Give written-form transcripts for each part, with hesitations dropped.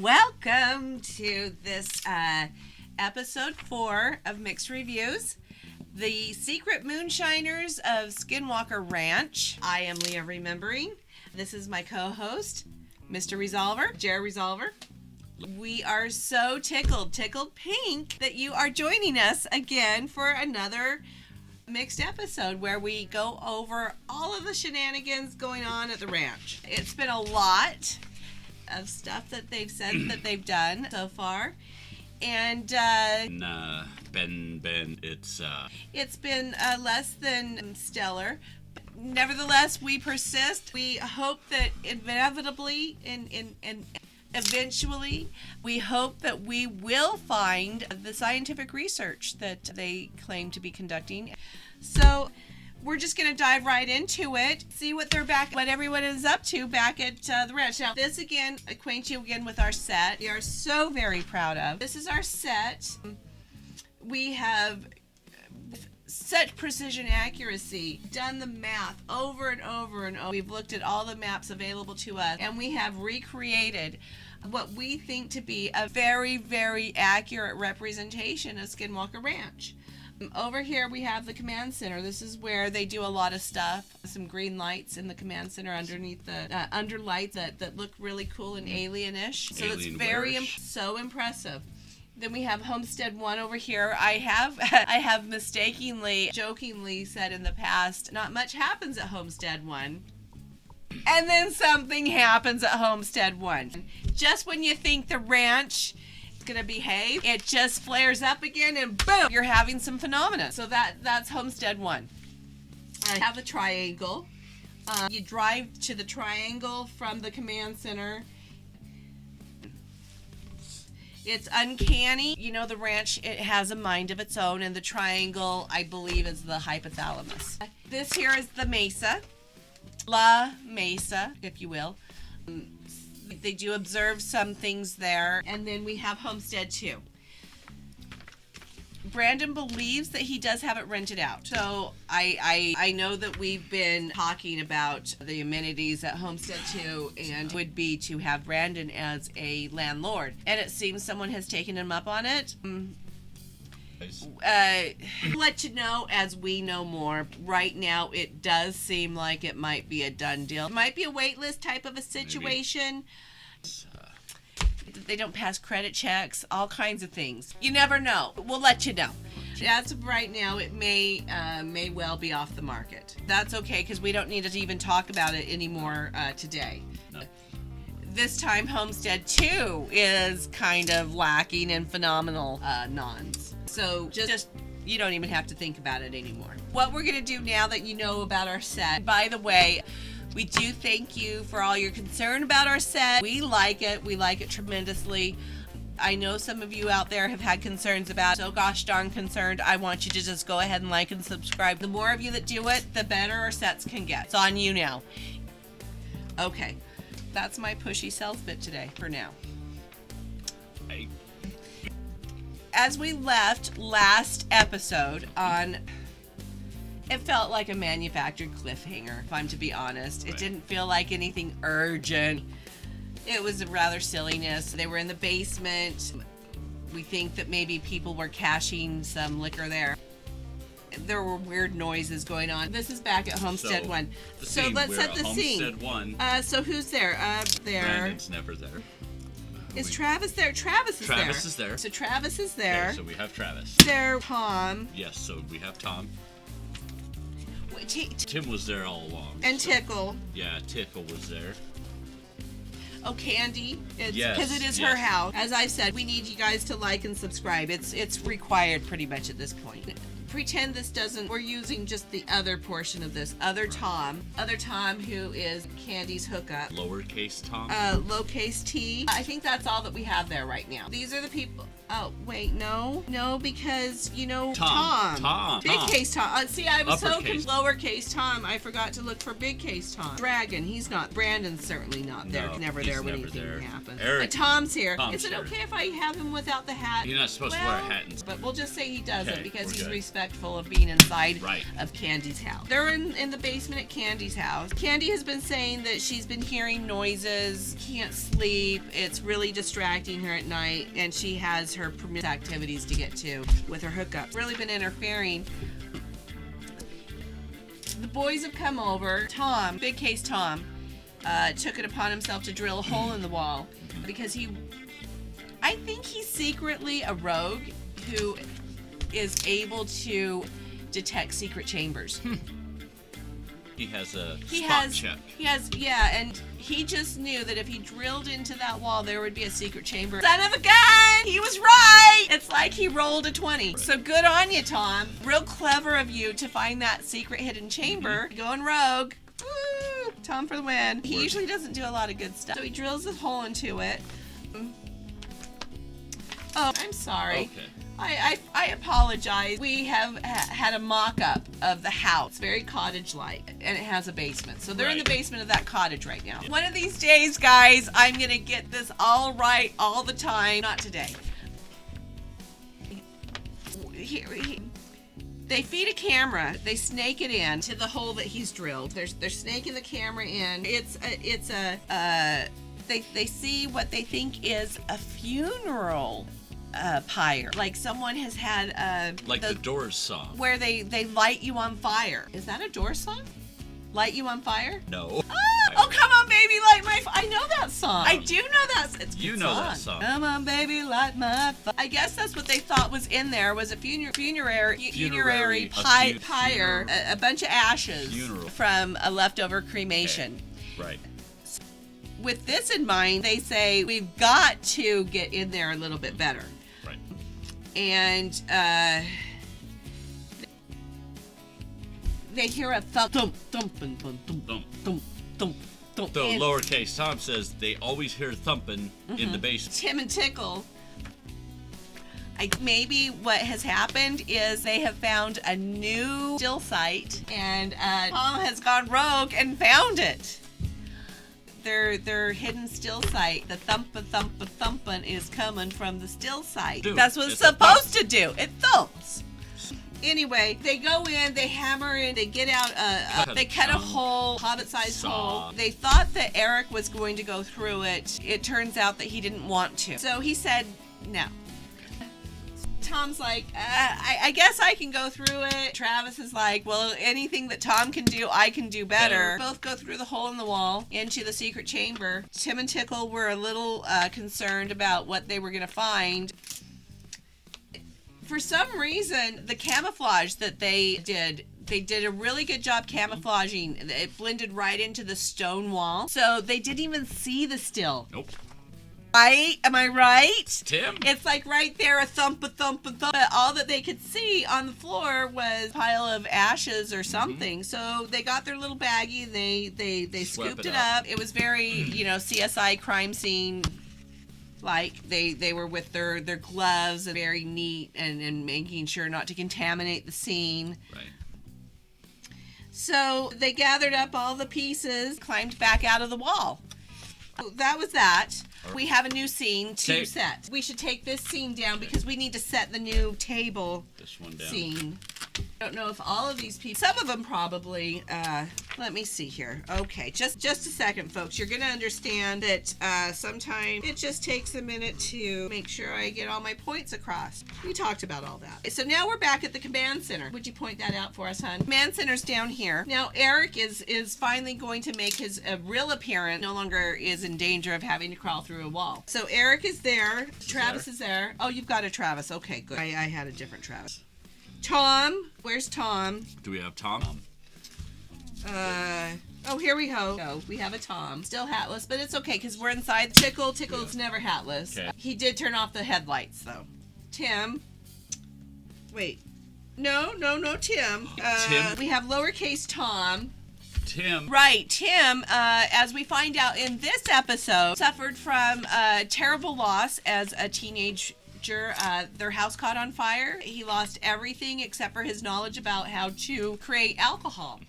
Welcome to this episode 4 of Mixed Reviews, the secret Moonshiners of Skinwalker Ranch. I am Leah Remembering. This is my co-host, Mr. Resolver, Jerry Resolver. We are so tickled pink that you are joining us again for another mixed episode where we go over all of the shenanigans going on at the ranch. It's been a lot of stuff that they've said that they've done so far, and it's been less than stellar. Nevertheless, we persist. We hope that inevitably and eventually, we hope that we will find the scientific research that they claim to be conducting. So we're just going to dive right into it, see what everyone is up to back at the ranch. Now, this again, acquaint you again with our set. We are so very proud of. This is our set. We have such precision accuracy, done the math over and over and over. We've looked at all the maps available to us, and we have recreated what we think to be a very, very accurate representation of Skinwalker Ranch. Over here we have the command center. This is where they do a lot of stuff. Some green lights in the command center underneath the underlights that look really cool and alien-ish. So it's very so impressive. Then we have Homestead 1 over here. I have mistakenly, jokingly said in the past, not much happens at Homestead 1. And then something happens at Homestead 1. Just when you think the ranch is going to behave, it just flares up again and boom, you're having some phenomena. So that's Homestead 1. I have the triangle. You drive to the triangle from the command center. It's uncanny. You know, the ranch, it has a mind of its own, and the triangle, I believe, is the hypothalamus. This here is the mesa. La Mesa, if you will. They do observe some things there. And then we have Homestead 2. Brandon believes that he does have it rented out. So I know that we've been talking about the amenities at Homestead 2 and would be to have Brandon as a landlord. And it seems someone has taken him up on it. Let you know as we know more. Right now, it does seem like it might be a done deal. It might be a wait list type of a situation. They don't pass credit checks, all kinds of things. You never know. We'll let you know. As of right now, it may well be off the market. That's okay, because we don't need to even talk about it anymore today. No. This time, Homestead 2 is kind of lacking in phenomenal nons. So just you don't even have to think about it anymore. What we're going to do now that you know about our set, by the way, we do thank you for all your concern about our set. We like it. We like it tremendously. I know some of you out there have had concerns about it. So gosh darn concerned. I want you to just go ahead and like and subscribe. The more of you that do it, the better our sets can get. It's on you now. Okay. That's my pushy sales bit today for now. Hey. As we left last episode on, it felt like a manufactured cliffhanger, if I'm to be honest. It didn't feel like anything urgent. It was a rather silliness. They were in the basement. We think that maybe people were caching some liquor there. There were weird noises going on. This is back at Homestead 1. So let's set the scene. Homestead 1. So who's there? There. Brandon's never there. Is Travis there? Travis is there. So Travis is there. Okay, so we have Travis. There, Tom. Yes, so we have Tom. Wait, Tim was there all along. And Tickle. Yeah, Tickle was there. Oh, Candy. Yes. Because it is her house. As I said, we need you guys to like and subscribe. It's required pretty much at this point. Pretend this doesn't, we're using just the other portion of this. Other Tom, who is Candy's hookup. Lowercase Tom. Lowercase T. I think that's all that we have there right now. These are the people. Oh, wait, no, because, Tom. Big case Tom. See, I was Uppercase. lowercase Tom. I forgot to look for big case Tom. Dragon, he's not. Brandon's certainly not there. No, never he's there when never anything there. happens. Eric- But Tom's here. Tom's Is it here. okay if I have him without the hat? You're not supposed to wear a hat and But we'll just say he doesn't Okay, because we're he's good. respectful of being inside Right. of Candy's house. They're in the basement at Candy's house. Candy has been saying that she's been hearing noises, can't sleep. It's really distracting her at night, and she has her promiscuous activities to get to with her hookup. Really been interfering. The boys have come over. Tom, big case Tom, took it upon himself to drill a hole in the wall because I think he's secretly a rogue who is able to detect secret chambers. he has a He spot has, check. and he just knew that if he drilled into that wall, there would be a secret chamber. Son of a gun! He was right! It's like he rolled a 20. So good on you, Tom. Real clever of you to find that secret hidden chamber. Going rogue. Woo! Tom for the win. He usually doesn't do a lot of good stuff. So he drills a hole into it. Oh, I'm sorry. Okay. I apologize. We have had a mock-up of the house, very cottage-like, and it has a basement. So they're in the Right. basement of that cottage right now. One of these days, guys, I'm gonna get this all right all the time. Not today. They feed a camera. They snake it in to the hole that he's drilled. They're snaking the camera in. They see what they think is a funeral pyre. Like someone has had Like the Doors song. where they light you on fire. Is that a Doors song? Light you on fire? No. Oh, come on, baby, light my fire. I know that song. I do know that. It's a good You know that song. Come on, baby, light my fire. I guess that's what they thought was in there was a funerary Funerary, pyre, a bunch of ashes Funeral. from a leftover cremation. Right. With this in mind, they say we've got to get in there a little bit better. Right. And they hear a thump, thump, thump, thump, thump, thump, Thump. thump, thump, thump. So And lowercase Tom says they always hear thumping in the basement. Tim and Tickle. Maybe what has happened is they have found a new still site, and Tom has gone rogue and found it. Their hidden still site, the thumpin' is coming from the still site. Dude, That's what it's it's a supposed to do. It thumps. Anyway, they go in, they hammer in, they get out, they cut a hole, hobbit-sized Saw. hole. They thought that Eric was going to go through it. It turns out that he didn't want to. So he said, no. Tom's like, I guess I can go through it. Travis is like, well, anything that Tom can do, I can do better. Both go through the hole in the wall into the secret chamber. Tim and Tickle were a little concerned about what they were going to find. For some reason, the camouflage that they did a really good job camouflaging. It blended right into the stone wall. So they didn't even see the still. Nope. Right? Am I right? Tim? It's like right there, a thump, a thump, a thump. But all that they could see on the floor was a pile of ashes or something. So they got their little baggie. They Swept scooped it it up. up. It was very, CSI crime scene. Like they were with their gloves and very neat and making sure not to contaminate the scene. Right. So they gathered up all the pieces, climbed back out of the wall. So that was that. We have a new scene to set. We should take this scene down because we need to set the new table This one down. scene. I don't know if all of these people, some of them probably, let me see here. Okay, just a second, folks. You're going to understand that sometimes it just takes a minute to make sure I get all my points across. We talked about all that. So now we're back at the command center. Would you point that out for us, hon? Command center's down here. Now Eric is finally going to make his real appearance. No longer is in danger of having to crawl through a wall. So Eric is there. Travis is there. Oh, you've got a Travis. Okay, good. I had a different Travis. Tom, where's Tom? Do we have Tom? Oh, here we go. Oh, we have a Tom. Still hatless, but it's okay because we're inside. Tickle's never hatless. Okay. He did turn off the headlights, though. Tim. Wait. No, Tim. Tim? We have lowercase Tom. Tim. Right, Tim, as we find out in this episode, suffered from a terrible loss as a teenage character. Their house caught on fire. He lost everything except for his knowledge about how to create alcohol.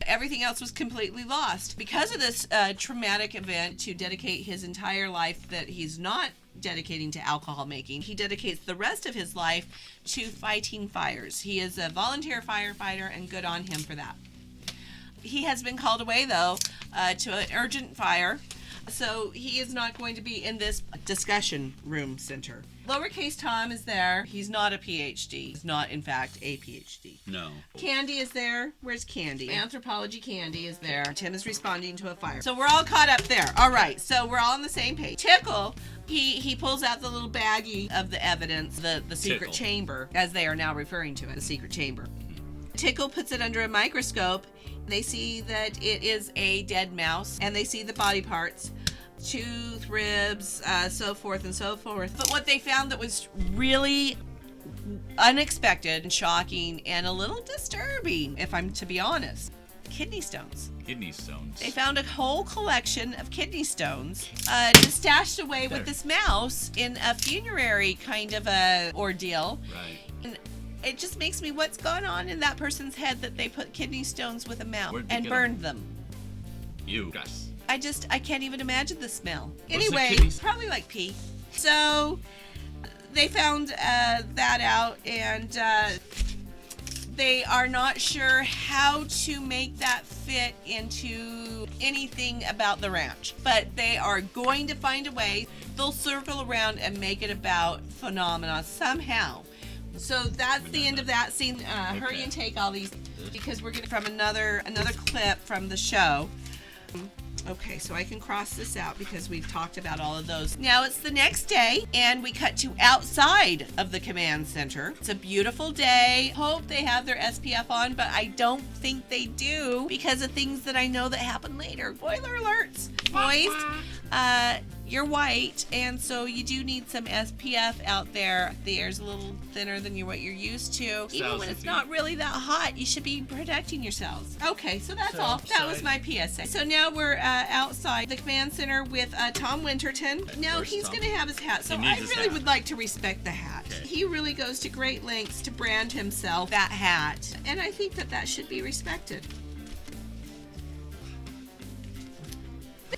Everything else was completely lost. Because of this traumatic event, to dedicate his entire life that he's not dedicating to alcohol making, he dedicates the rest of his life to fighting fires. He is a volunteer firefighter, and good on him for that. He has been called away, though, to an urgent fire, so he is not going to be in this discussion room center. Lowercase Tom is there. He's not a PhD. He's not, in fact, a PhD. No. Candy is there. Where's Candy? Anthropology Candy is there. Tim is responding to a fire. So we're all caught up there. All right, so we're all on the same page. Tickle, he pulls out the little baggie of the evidence, the secret chamber, as they are now referring to it, the secret chamber. Tickle puts it under a microscope. They see that it is a dead mouse, and they see the body parts, tooth, ribs, so forth and so forth. But what they found that was really unexpected and shocking and a little disturbing, if I'm to be honest, kidney stones. Kidney stones. They found a whole collection of kidney stones just stashed away with this mouse in a funerary kind of a ordeal. Right. And it just makes me, what's gone on in that person's head that they put kidney stones with a mouse and burned them? You guys. I can't even imagine the smell. What's Anyway, probably like pee. So they found that out, and they are not sure how to make that fit into anything about the ranch. But they are going to find a way. They'll circle around and make it about phenomena somehow. So that's the end of that scene. Hurry and take all these, because we're getting from another clip from the show. Okay, so I can cross this out because we've talked about all of those. Now it's the next day, and we cut to outside of the command center. It's a beautiful day. Hope they have their SPF on, but I don't think they do because of things that I know that happen later. Spoiler alerts. Boys, you're white, and so you do need some SPF out there. The air's a little thinner than what you're used to. Even when it's not really that hot, you should be protecting yourselves. Okay, so that's all. That was my PSA. So now we're outside the command center with Tom Winterton. Now he's going to have his hat, so I really would like to respect the hat. Okay. He really goes to great lengths to brand himself that hat, and I think that should be respected.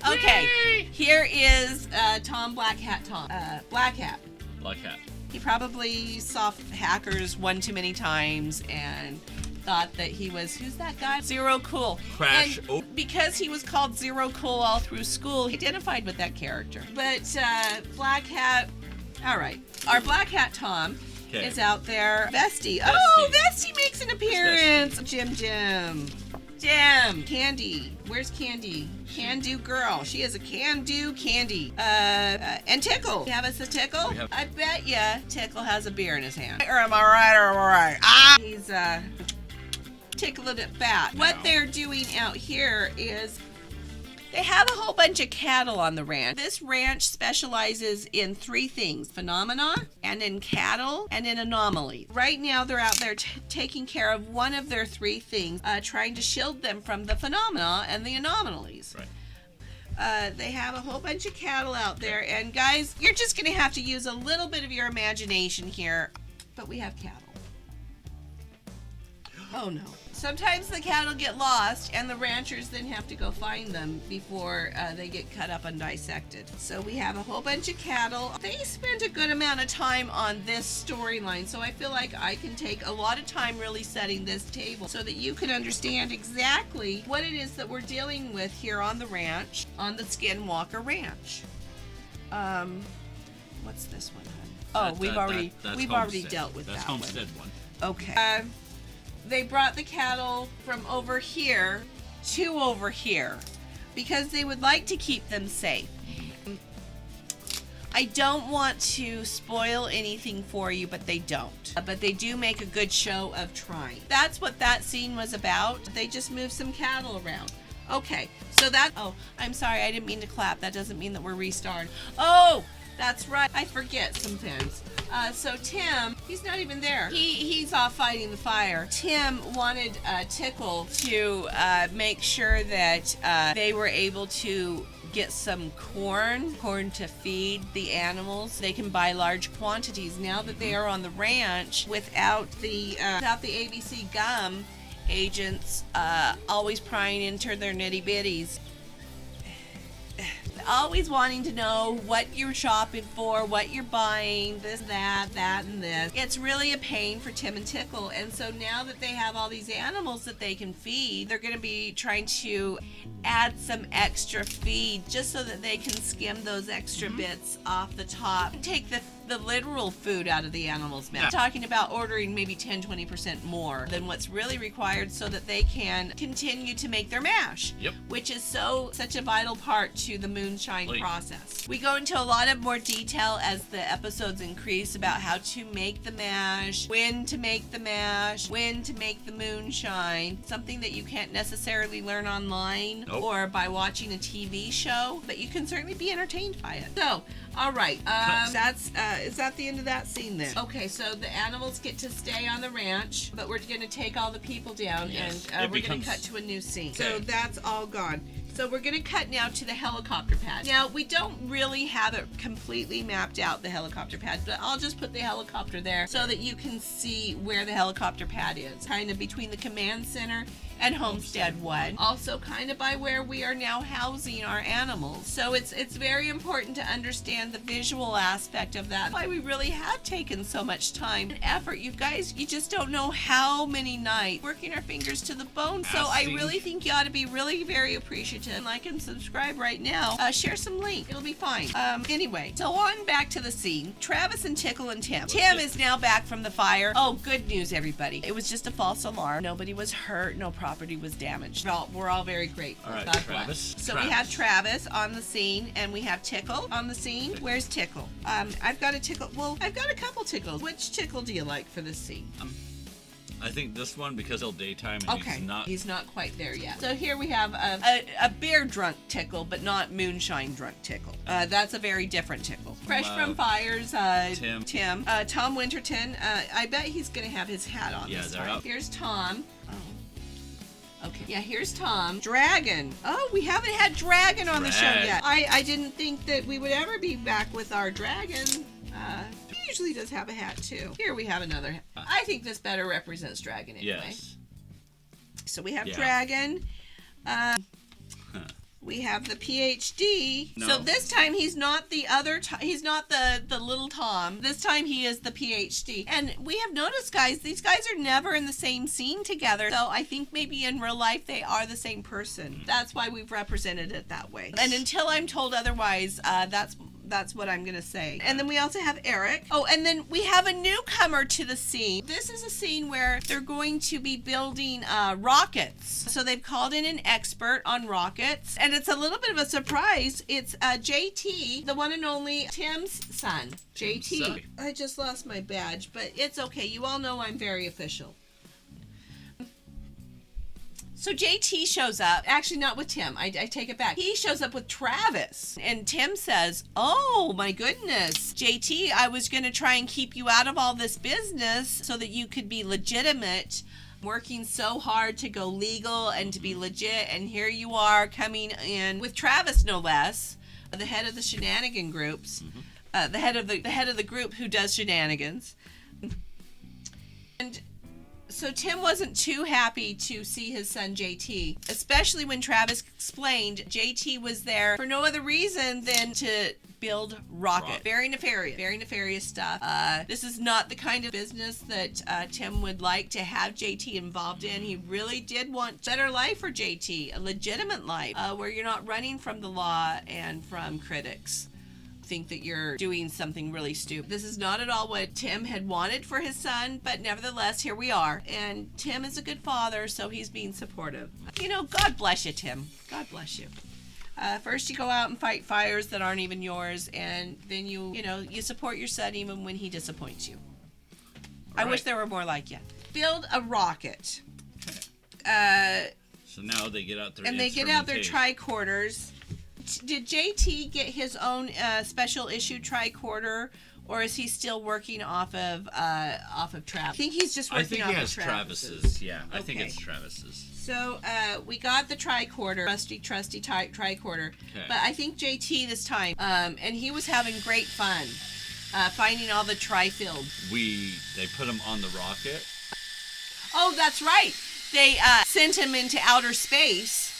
Okay, here is Tom Black Hat Tom. Black Hat. Black Hat. He probably saw hackers one too many times and thought that he was, who's that guy? Zero Cool. Crash. And because he was called Zero Cool all through school, he identified with that character. But Black Hat, all right. Our Black Hat Tom is out there. Vesty. Oh, Vesty makes an appearance. Jim. Candy. Where's Candy? Can-do girl. She is a can-do Candy. And Tickle. You have us a Tickle? I bet ya Tickle has a beer in his hand. Or am I right? He's tickling it fat. What they're doing out here is they have a whole bunch of cattle on the ranch. This ranch specializes in three things: phenomena, and in cattle, and in anomalies. Right now, they're out there taking care of one of their three things, trying to shield them from the phenomena and the anomalies. Right. They have a whole bunch of cattle out there, and guys, you're just going to have to use a little bit of your imagination here, but we have cattle. Oh no. Sometimes the cattle get lost, and the ranchers then have to go find them before they get cut up and dissected. So we have a whole bunch of cattle. They spent a good amount of time on this storyline, so I feel like I can take a lot of time really setting this table so that you can understand exactly what it is that we're dealing with here on the ranch, on the Skinwalker Ranch. What's this one, hon? Oh, we've already dealt with that one. That's Homestead one. Okay. They brought the cattle from over here to over here because they would like to keep them safe. I don't want to spoil anything for you, but they don't. But they do make a good show of trying. That's what that scene was about. They just moved some cattle around. Okay, so oh, I'm sorry, I didn't mean to clap. That doesn't mean that we're restarting. Oh, that's right. I forget sometimes. So Tim, he's not even there. He's off fighting the fire. Tim wanted Tickle to make sure that they were able to get some corn to feed the animals. They can buy large quantities now that they are on the ranch without the ABC gum agents always prying into their nitty bitties. Always wanting to know what you're shopping for, what you're buying, this, that, and this. It's really a pain for Tim and Tickle. And so now that they have all these animals that they can feed, they're going to be trying to add some extra feed just so that they can skim those extra bits off the top. Take the literal food out of the animal's mouth. Talking about ordering maybe 10-20% more than what's really required so that they can continue to make their mash, which is such a vital part to the moonshine process. We go into a lot of more detail as the episodes increase about how to make the mash, when to make the mash, when to make the moonshine, something that you can't necessarily learn online or by watching a TV show, but you can certainly be entertained by it. So, all right, is that the end of that scene then? Okay, so the animals get to stay on the ranch, but we're going to take all the people down, and we're going to cut to a new scene. So that's all gone. So we're going to cut now to the helicopter pad. Now, we don't really have it completely mapped out, the helicopter pad, but I'll just put the helicopter there so that you can see where the helicopter pad is, kind of between the command center and Homestead 1. Also kind of by where we are now housing our animals. So it's very important to understand the visual aspect of that. That's why we really have taken so much time and effort. You guys, you just don't know how many nights working our fingers to the bone. So I really think you ought to be really very appreciative. Like and subscribe right now. Share some link. It'll be fine. Anyway, so on back to the scene. Travis and Tickle and Tim. Tim is now back from the fire. Oh, good news, everybody. It was just a false alarm. Nobody was hurt. No property was damaged. We're all very grateful. All right, God Travis. bless. So we have Travis on the scene, and we have Tickle on the scene. Where's Tickle? I've got a Tickle. Well, I've got a couple Tickles. Which Tickle do you like for this scene? I think this one because it's daytime and he's not quite there yet. So here we have a beer drunk Tickle, but not moonshine drunk Tickle. That's a very different Tickle. Fresh from fires, Tim. Tom Winterton. I bet he's gonna have his hat on this time. Here's Tom. Okay, yeah, here's Tom. Dragon. Oh, we haven't had Dragon on the show yet. I didn't think that we would ever be back with our Dragon. He usually does have a hat, too. Here we have another hat. I think this better represents Dragon anyway. Yes. So we have Dragon. We have the PhD. No. So this time he's not the other. He's not the little Tom. This time he is the PhD. And we have noticed, guys, these guys are never in the same scene together. So I think maybe in real life they are the same person. That's why we've represented it that way. And until I'm told otherwise, that's what I'm going to say. And then we also have Eric. Oh, and then we have a newcomer to the scene. This is a scene where they're going to be building rockets. So they've called in an expert on rockets. And it's a little bit of a surprise. It's JT, the one and only Tim's son. JT. I just lost my badge, but it's okay. You all know I'm very official. So JT shows up, actually not with Tim, I take it back. He shows up with Travis, and Tim says, oh my goodness, JT, I was going to try and keep you out of all this business so that you could be legitimate, working so hard to go legal and to be legit, and here you are coming in with Travis, no less, the head of the shenanigan groups, the head of the group who does shenanigans. And so Tim wasn't too happy to see his son JT, especially when Travis explained JT was there for no other reason than to build rocket. Very nefarious stuff. This is not the kind of business that Tim would like to have JT involved in. He really did want a better life for JT, a legitimate life where you're not running from the law and from critics. Think that you're doing something really stupid. This is not at all what Tim had wanted for his son, but nevertheless, here we are. And Tim is a good father, so he's being supportive. You know, God bless you, Tim. God bless you. First you go out and fight fires that aren't even yours, and then you support your son even when he disappoints you. I wish there were more like you. Build a rocket. So now they get out their and they get out their tricorders. Did JT get his own special issue tricorder or is he still working off of Travis? I think he's just working off of Travis's. Travis's. Yeah, I think Okay. it's Travis's. So we got the tricorder, trusty tricorder. Okay. But I think JT this time, and he was having great fun finding all the tri-field. They put him on the rocket. Oh, that's right. They sent him into outer space.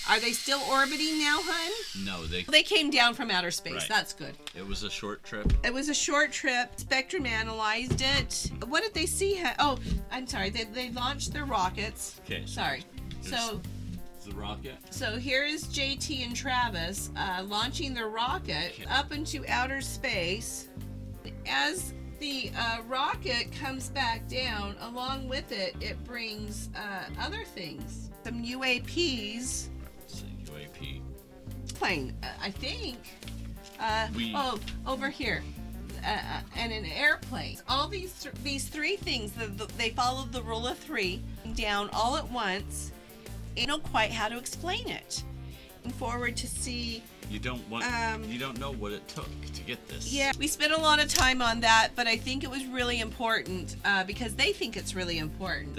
Are they still orbiting now, hun? No, They came down from outer space. Right. That's good. It was a short trip. It was a short trip. Spectrum analyzed it. What did they see? Oh, I'm sorry. They launched their rockets. Okay. Sorry. So the rocket. So here is JT and Travis launching their rocket up into outer space. As the rocket comes back down, along with it, it brings other things. Some UAPs. It's a UAP. Plane, I think. Over here. And an airplane. All these three things, they followed the rule of three down all at once. I don't know quite how to explain it. Looking forward to see. You don't know what it took to get this. Yeah, we spent a lot of time on that, but I think it was really important because they think it's really important.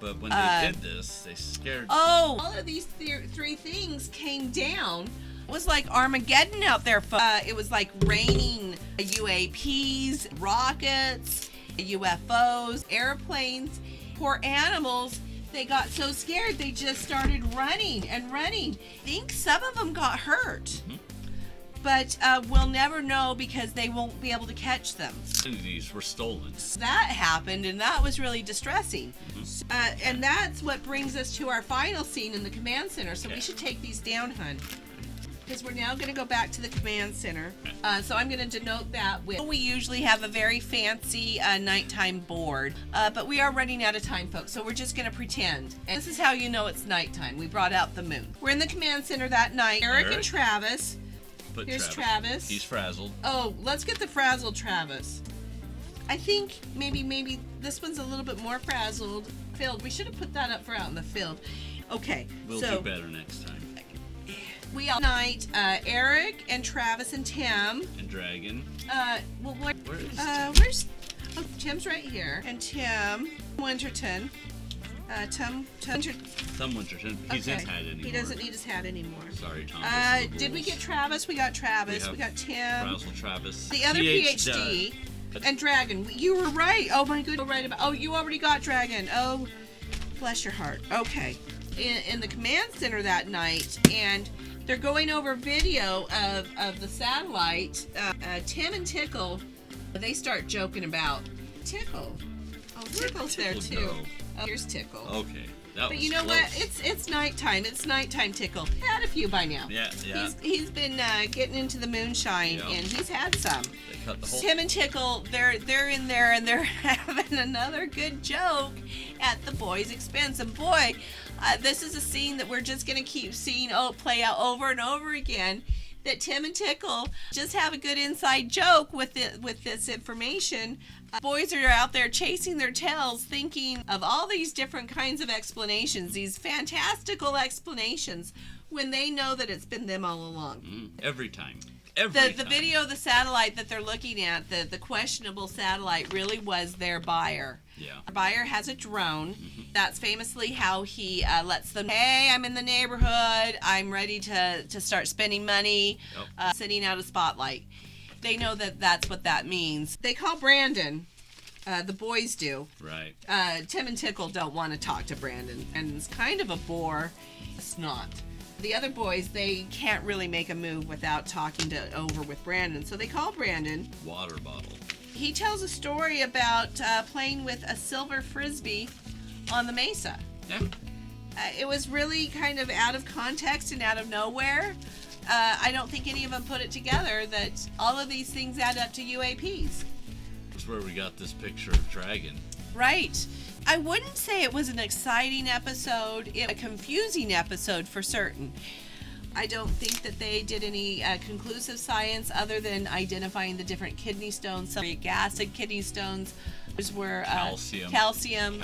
But when they did this, they scared. Oh, all of these three things came down. It was like Armageddon out there. It was like raining UAPs, rockets, UFOs, airplanes. Poor animals. They got so scared they just started running and running. I think some of them got hurt. Mm-hmm. But we'll never know because they won't be able to catch them. These were stolen. That happened, and that was really distressing. Mm-hmm. And that's what brings us to our final scene in the command center. So we should take these down, hun. Because we're now going to go back to the command center. So I'm going to denote that with... We usually have a very fancy nighttime board. But we are running out of time, folks. So we're just going to pretend. And this is how you know it's nighttime. We brought out the moon. We're in the command center that night. Eric and Travis. Here's Travis. He's frazzled. Oh, let's get the frazzled Travis. I think maybe this one's a little bit more frazzled. Field. We should have put that up for out in the field. Okay. We'll do better next time. We all night, Eric and Travis and Tim. And Dragon. Where is Tim? where's... Oh, Tim's right here. And Tim Winterton. Tom Winterton. He doesn't have anymore. He doesn't need his hat anymore. Sorry, Tom. Did we get Travis? We got Travis. We got Tim. Frazzle Travis. The other PhD. And Dragon. You were right. Oh my goodness. Right about. Oh, you already got Dragon. Oh, bless your heart. Okay. In the command center that night, and they're going over video of the satellite. Tim and Tickle, they start joking about Tickle. Oh, Tickle's there too. Oh, here's Tickle. Okay. But you know what? It's nighttime. It's nighttime, Tickle. Had a few by now. Yeah. He's been getting into the moonshine, and he's had some. They cut the whole... Tim and Tickle, they're in there, and they're having another good joke at the boys' expense. And boy, this is a scene that we're just gonna keep seeing play out over and over again. That Tim and Tickle just have a good inside joke with this information. Boys are out there chasing their tails, thinking of all these different kinds of explanations, these fantastical explanations, when they know that it's been them all along. Every time. The video of the satellite that they're looking at, the questionable satellite, really was their buyer. Yeah. Our buyer has a drone. That's famously how he lets them, hey, I'm in the neighborhood. I'm ready to start spending money, sitting out a spotlight. They know that that's what that means. They call Brandon. The boys do. Right. Tim and Tickle don't want to talk to Brandon. And it's kind of a bore. It's not. The other boys, they can't really make a move without talking over with Brandon. So they call Brandon. Water bottle. He tells a story about playing with a silver frisbee on the mesa. Yeah. It was really kind of out of context and out of nowhere. I don't think any of them put it together that all of these things add up to UAPs. That's where we got this picture of Dragon. Right. I wouldn't say it was an exciting episode. It was a confusing episode for certain. I don't think that they did any conclusive science other than identifying the different kidney stones. Some uric acid kidney stones were calcium.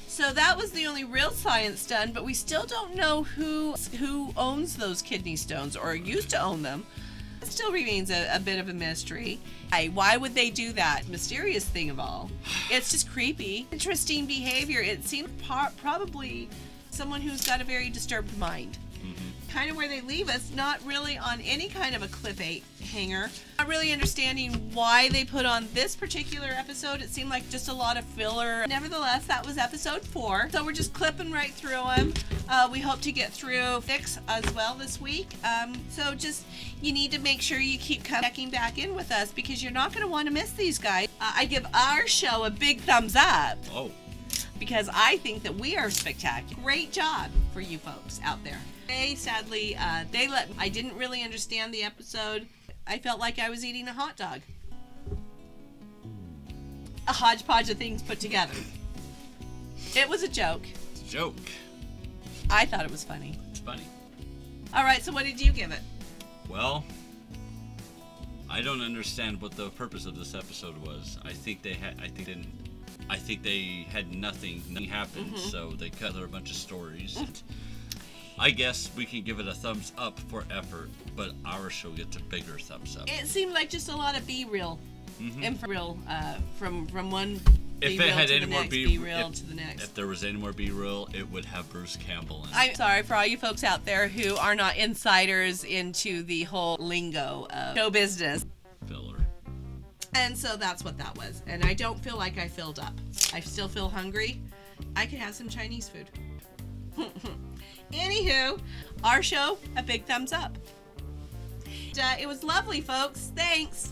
So that was the only real science done, but we still don't know who owns those kidney stones or used to own them. It still remains a bit of a mystery. Why would they do that? Mysterious thing of all. It's just creepy. Interesting behavior. It seems probably someone who's got a very disturbed mind. Kind of where they leave us, not really on any kind of a cliffhanger. Not really understanding why they put on this particular episode. It seemed like just a lot of filler. Nevertheless, that was episode 4. So we're just clipping right through them. We hope to get through 6 as well this week. So just, you need to make sure you keep checking back in with us because you're not going to want to miss these guys. I give our show a big thumbs up. Oh. Because I think that we are spectacular. Great job for you folks out there. Sadly, I didn't really understand the episode. I felt like I was eating a hot dog. A hodgepodge of things put together. It was a joke. It's a joke. I thought it was funny. It's funny. All right, so what did you give it? Well, I don't understand what the purpose of this episode was. I think they had nothing happened, so they cut a bunch of stories. I guess we can give it a thumbs up for effort, but our show gets a bigger thumbs up. It seemed like just a lot of B-reel. Info-reel, from one if B-reel it had to any the more next, B-reel B-reel to the next. If there was any more B-reel, it would have Bruce Campbell in it. I'm sorry for all you folks out there who are not insiders into the whole lingo of show business. Filler. And so that's what that was. And I don't feel like I filled up. I still feel hungry. I could have some Chinese food. Anywho, our show, a big thumbs up. It was lovely, folks. Thanks.